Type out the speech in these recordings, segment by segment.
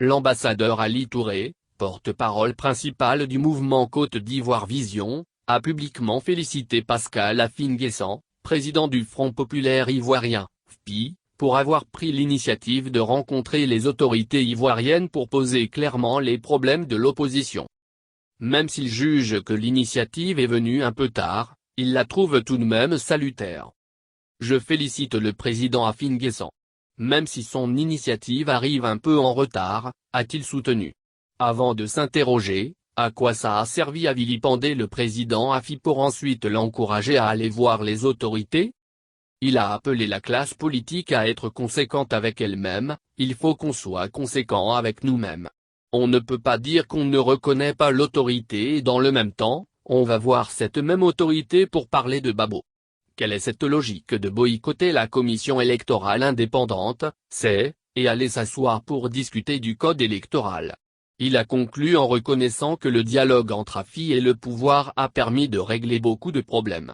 L'ambassadeur Ali Touré, porte-parole principal du mouvement Côte d'Ivoire Vision, a publiquement félicité Pascal Affi-N'Guessan, président du Front populaire ivoirien, FPI, pour avoir pris l'initiative de rencontrer les autorités ivoiriennes pour poser clairement les problèmes de l'opposition. Même s'il juge que l'initiative est venue un peu tard, il la trouve tout de même salutaire. Je félicite le président Affi-N'Guessan. Même si son initiative arrive un peu en retard, a-t-il soutenu. Avant de s'interroger, à quoi ça a servi à vilipender le président Affi pour ensuite l'encourager à aller voir les autorités? Il a appelé la classe politique à être conséquente avec elle-même, il faut qu'on soit conséquent avec nous-mêmes. On ne peut pas dire qu'on ne reconnaît pas l'autorité et dans le même temps, on va voir cette même autorité pour parler de Babo. Quelle est cette logique de boycotter la commission électorale indépendante, et aller s'asseoir pour discuter du code électoral? Il a conclu en reconnaissant que le dialogue entre Affi et le pouvoir a permis de régler beaucoup de problèmes.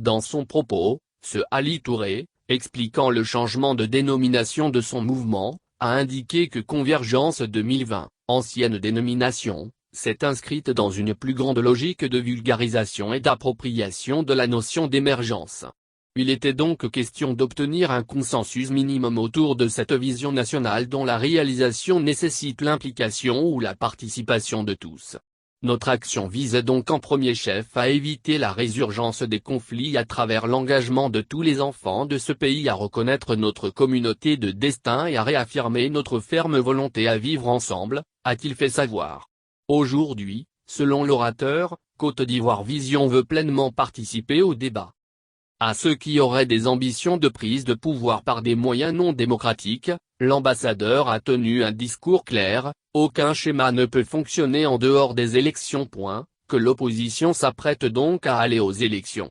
Dans son propos, ce Ali Touré, expliquant le changement de dénomination de son mouvement, a indiqué que Convergence 2020, ancienne dénomination, s'est inscrite dans une plus grande logique de vulgarisation et d'appropriation de la notion d'émergence. Il était donc question d'obtenir un consensus minimum autour de cette vision nationale dont la réalisation nécessite l'implication ou la participation de tous. Notre action vise donc en premier chef à éviter la résurgence des conflits à travers l'engagement de tous les enfants de ce pays à reconnaître notre communauté de destin et à réaffirmer notre ferme volonté à vivre ensemble, a-t-il fait savoir. Aujourd'hui, selon l'orateur, Côte d'Ivoire Vision veut pleinement participer au débat. À ceux qui auraient des ambitions de prise de pouvoir par des moyens non démocratiques, l'ambassadeur a tenu un discours clair: aucun schéma ne peut fonctionner en dehors des élections. Que l'opposition s'apprête donc à aller aux élections.